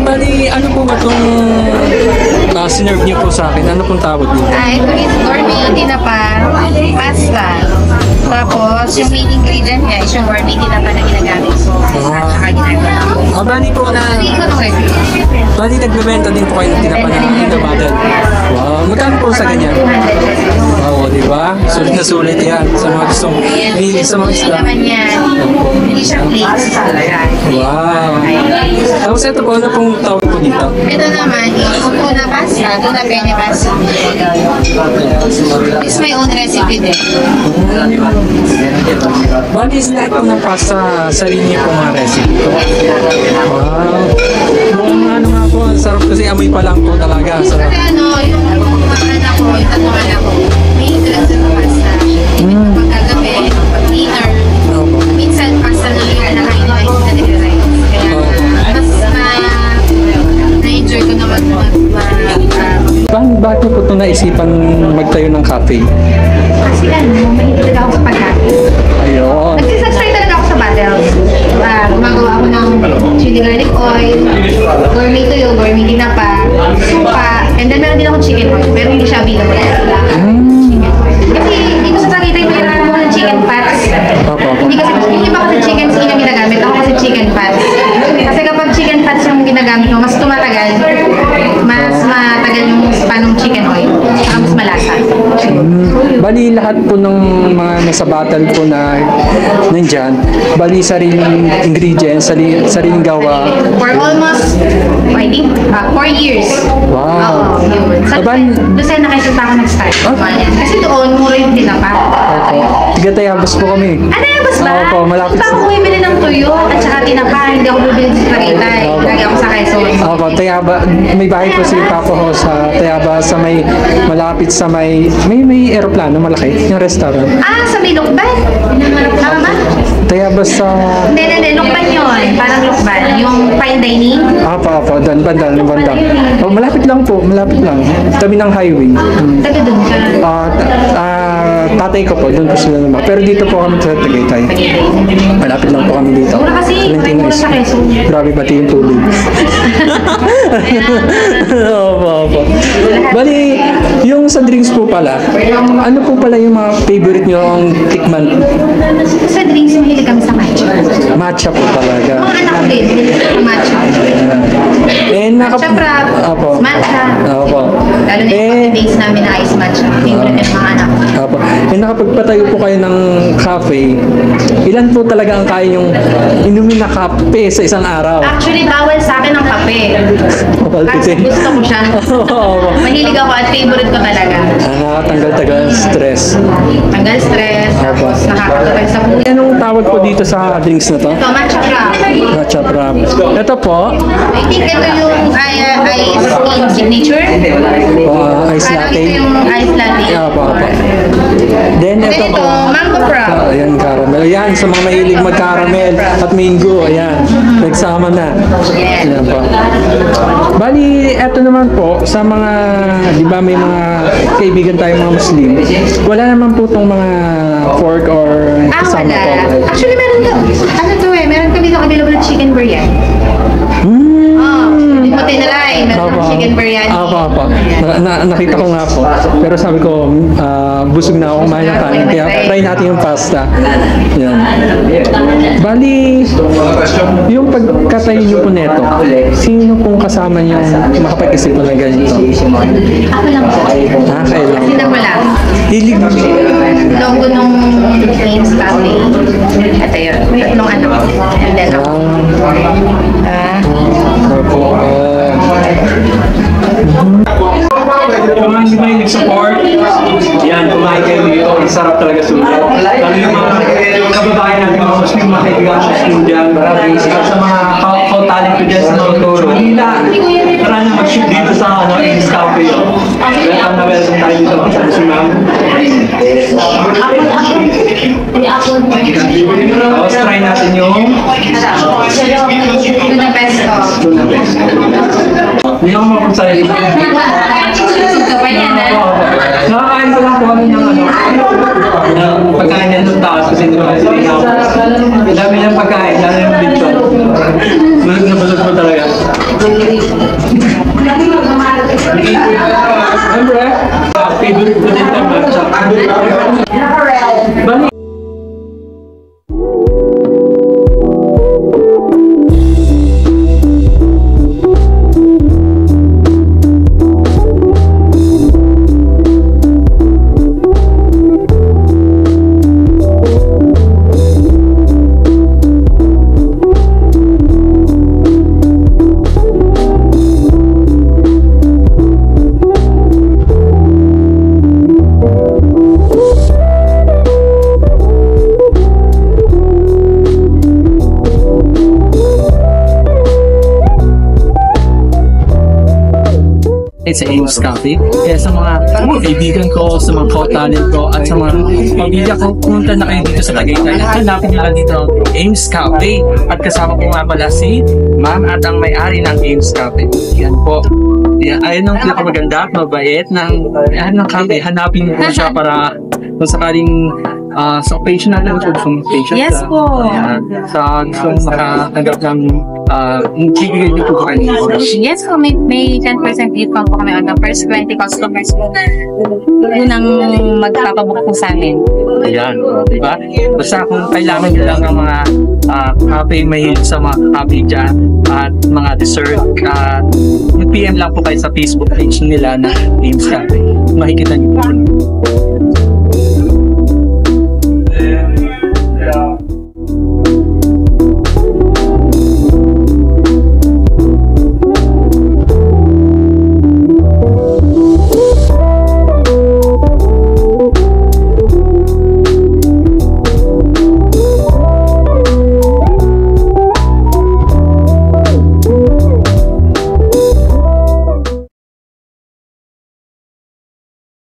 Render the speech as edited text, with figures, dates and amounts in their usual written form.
Bali, ano po ba itong sinerve niyo po sa akin? Ano pong tawag dito? Ito is gourmet tinapa, pasta. Tapos, yung main ingredient niya is yung gourmet tinapa na ginagamit ko. Saka ginagawa. Bali po na... Bali, nagbebenta din po kayo ng tinapa na inabadan. Wow, magkano po sa ganyan? 200 pesos. Oo, di ba? Sulit na sulit yan sa mga gustong mahilig sa mga isla. naman yan. Hindi siya plates. Wow. Tapos ito po, ano pong tawag po dito? Ito naman, yung tuna pasta, tuna penne pasta. It's my own recipe din. Bali, is lahat po ng pasta sarili niyo po mga recipe ko. Wow. Mukhang ano nga po, ang sarap kasi amoy pa lang po talaga. Kasi Sarap. ano, yung mga anak ko, yung tatlong anak ko, may interest sa pasta. Pagkagabi, pag-dinner, minsan pasta na yung nakain nila yung sa nag-rice. Kaya mas na-enjoy ko naman Bakit niyo po ito naisipan magtayo ng cafe? kasi ano, mahilig talaga ako sa pagkain. Ayun. Nagsisubscribe talaga ako sa battles. Gumagawa ako ng chili garlic oil, gourmet tuyo, gourmet tinapa, supa, and then meron din ako chicken oil, pero hindi siya available. Kasi dito sa Tagaytay, mayroon ako ng chicken pats. Opo. Hindi kasi, yung iba kasi chicken skin yung ginagamit, ako kasi chicken pats. Kasi kapag chicken pats yung ginagamit mo, mas tumatagal, mas matagal yung panong chicken oil, saka mas malasa. Bali, lahat po ng mga nasa battle po na nandyan, bali sariling ingredients, sariling gawa. For almost, I think, 4 years. Wow. Oo, yun. Sa Aban- Lucena kasi pa ako nag-start. Kasi doon, mura yung tinapa. Opo. Tigatayabas po kami. Ano yung bus ba? Opo, malapit Hindi pa ako bumibili ng tuyo at saka tinapa. Hindi ako bumibili sa Tagaytay. Lagi ako sa Quezon. Opo, Tayaba, may bahay po si Papa ho sa Tayaba sa may, malapit sa may aeroplano malaki, yung restaurant. Sa may Lukban? Tama ba? Tayaba sa... Hindi. Lukban yun. Parang Lukban. Yung fine dining. Opo, doon, banda. Oh, malapit lang po, malapit lang. Tabi ng highway. Taga doon ka. Tatay ko po, doon po sila naman. Pero dito po kami sa Tagaytay. Malapit lang po kami dito. Mura kasi, mura sa Quezon. Grabe pati yung tubig. Opo. Bali, yung sa drinks po pala, ano po pala yung mga favorite nyo ang tikman? Sa drinks, mahilig kami sa matcha. Matcha po talaga. Mga anak ko din, mahilig sa matcha. Matcha frap, Opo. matcha. Opo. Lalo na yung coffee base namin na ice matcha. Favorite ng mga anak ko. Opo. Nakapagpatayo po kayo ng cafe, ilan po talaga ang kaya yung inumin na kape sa isang araw? Actually, bawal sa akin ang kape. Kasi gusto ko siya. Opo. Mahilig ako at favorite ko talaga. Nakakatanggal-tagal ang stress. Tanggal stress, tapos nakakatapag sa puso. Anong tawag po dito sa drinks na to? Ito, matcha frap. Matcha frap. Ito po, I think ito yung ice cream signature. ice Parang latte. ito yung ice latte. Opo. Then Then ito ito, po. mango frap. Ayan, caramel. Ayan, sa mga mahilig mag-caramel at mango. Ayan, nagsama na. Ayan po. Bali, eto naman po, sa mga, di ba may mga kaibigan tayong mga Muslim, wala naman po itong mga pork or kasama Wala. po. Actually, meron to. Ano to meron kami dito available na chicken biryani. Hindi mo tinry. Meron ng chicken biryani. Opo. Nakita ko nga po. Pero sabi ko, busog na ako kumain ng kanin. Kaya try natin yung pasta. Yan. Bali, yung pagkatayo nyo po neto, sino pong kasama nyo makapag-isip po na ganito? Ako lang po. Kayo lang. Sila wala. Hilig. Logo nung Queen's Cafe. Ito yun. Tatlong anak ko. And then ako. Opo. Yung mga hindi mahilig sa pork, yan, kumain kayo dito. Ang sarap talaga sulit. Lalo yung mga kababayan natin, mga Muslim, mga kaibigan sa Muslim dyan, sa mga talent ko dyan sa Notoro. Manila, tara na mag-shoot dito sa Ace Cafe. Welcome na welcome tayo dito sa Muslim. Tapos try natin yung Tuna pesto. hindi ako mapagsalit. Kapag yan na. Nakakain ko lang kung ano ng pagkain yan doon taas kasi hindi naman sila inapos. Ang dami niyang pagkain, lalo yung lechon. Busog na busog mo talaga. Bali, sa Ames Cafe. Kaya sa mga kaibigan ko, sa mga co-talent ko, at sa mga pamilya ko, pumunta na kayo dito sa Tagaytay. Hanapin nila dito ang Ames Cafe. At kasama ko nga pala si Ma'am at ang may-ari ng Ames Cafe. Yan po. Yan, ayun ang pinakamaganda, mabait ng cafe. Hanapin mo siya para kung sakaling sa occasional lang po, Yes po. Sa gusto makatanggap ng bibigay niyo po kanina. Yes po, may 10% discount po kami on the first 20 customers po. Unang magpapabook po sa amin. Ayan, diba? Basta kung kailangan nyo lang ng mga cafe, mahilig sa mga cafe dyan at mga dessert, mag-PM lang po kayo sa Facebook page nila na Ames Cafe. Makikita nyo po.